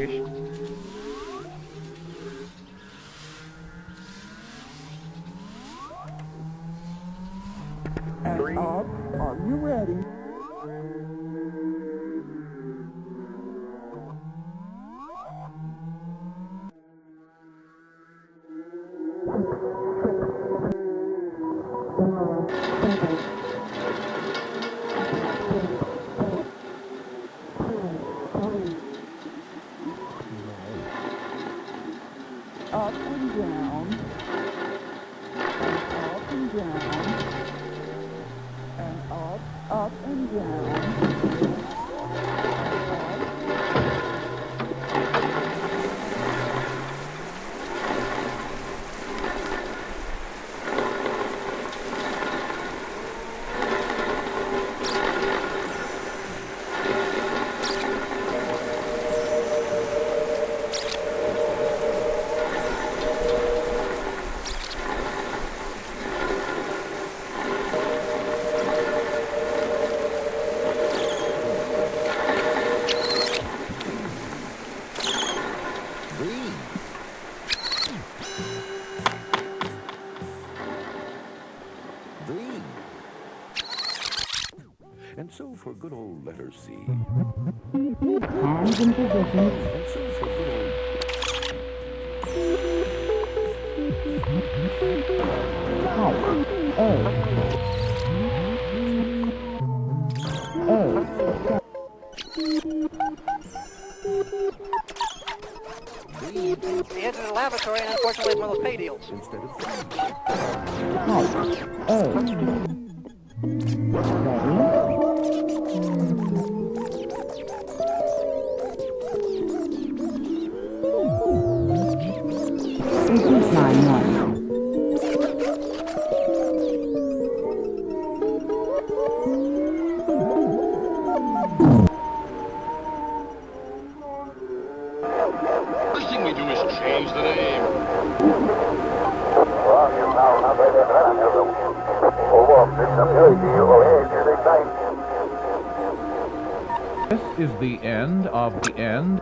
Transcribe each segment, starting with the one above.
wish. And Three. up, are you ready? Up and down, and up and down, and up and down, And so for good old letter C. Hands in position. And so for good old... Height. A. He headed to the lavatory, and unfortunately, it's one of those pay deals. Instead of... Height. A. Ready? 91. First thing we do is change the name. This is the end of the end.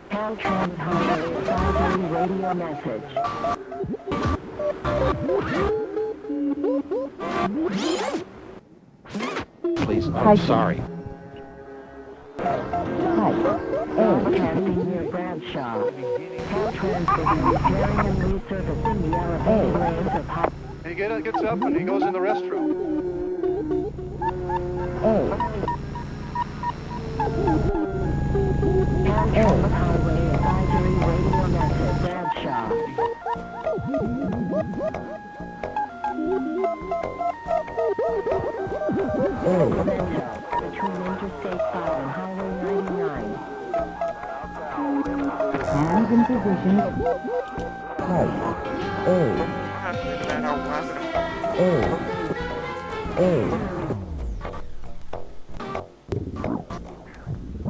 Caltrans Highway Advisory Radio Message. Please, I'm sorry. Height. Broadcasting near Bradshaw. Caltrans will be repairing and resurfacing the elevated lanes of high... He gets up and he goes in the restroom. Caltrans Highway Advisory Radio Message. Bradshaw. Sacramento, between Interstate 5 and Highway 99. Hands in position. Height.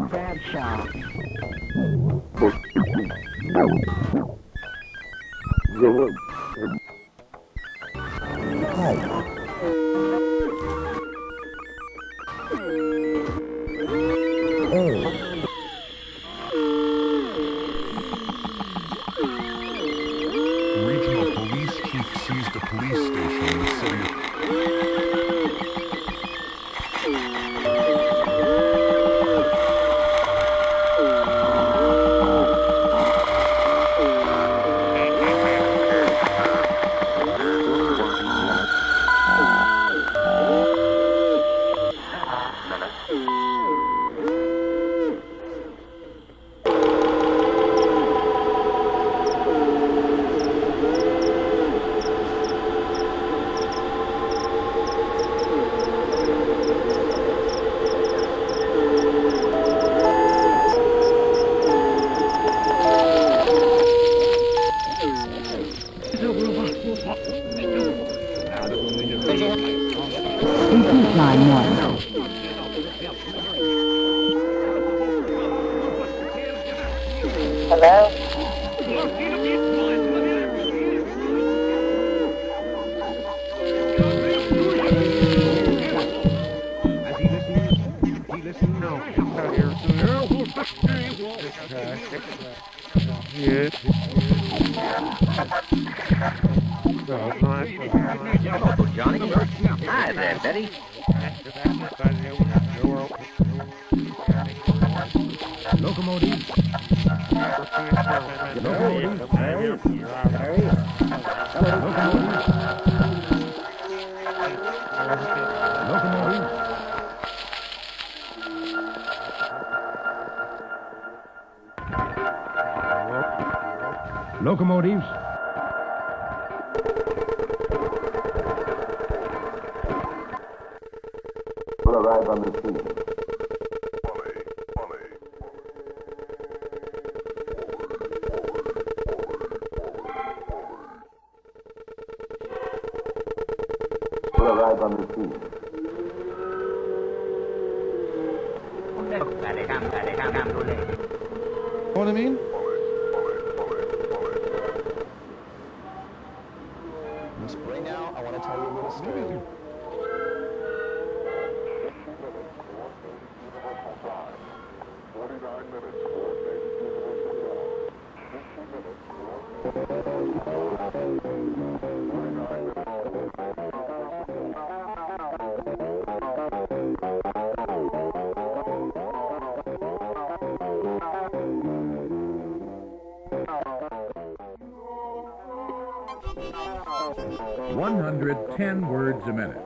Bradshaw. Height. Regional police chief seized a police station in the city of... Johnny. Hi there, Betty. Locomotive. Locomotives. Will arrive on the scene. Will arrive on the scene. Know what I mean? Right now, I want to tell you a little story. $110 words a minute.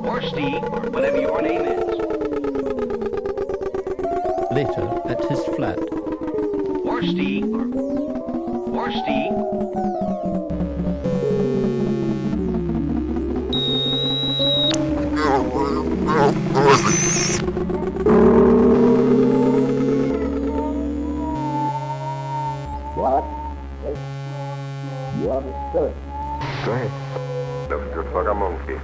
Or Steve, or whatever your name is. Later, at his flat. Or Steve, or Steve. Go ahead. Looks just like a monkey.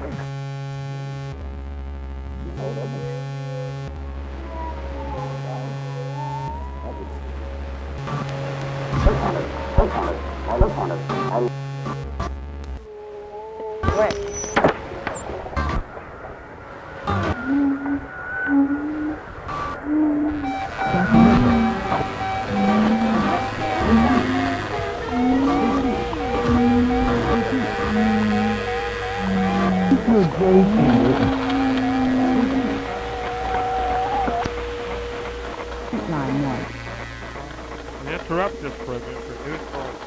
Interrupt this program for news calls.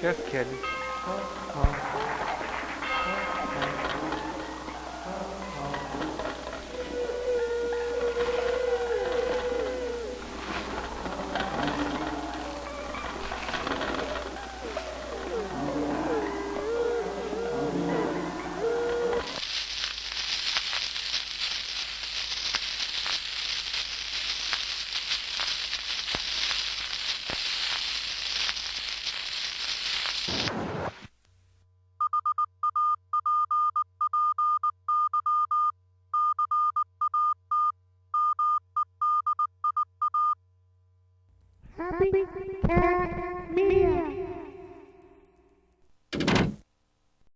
Just kidding. Happy Cat Media.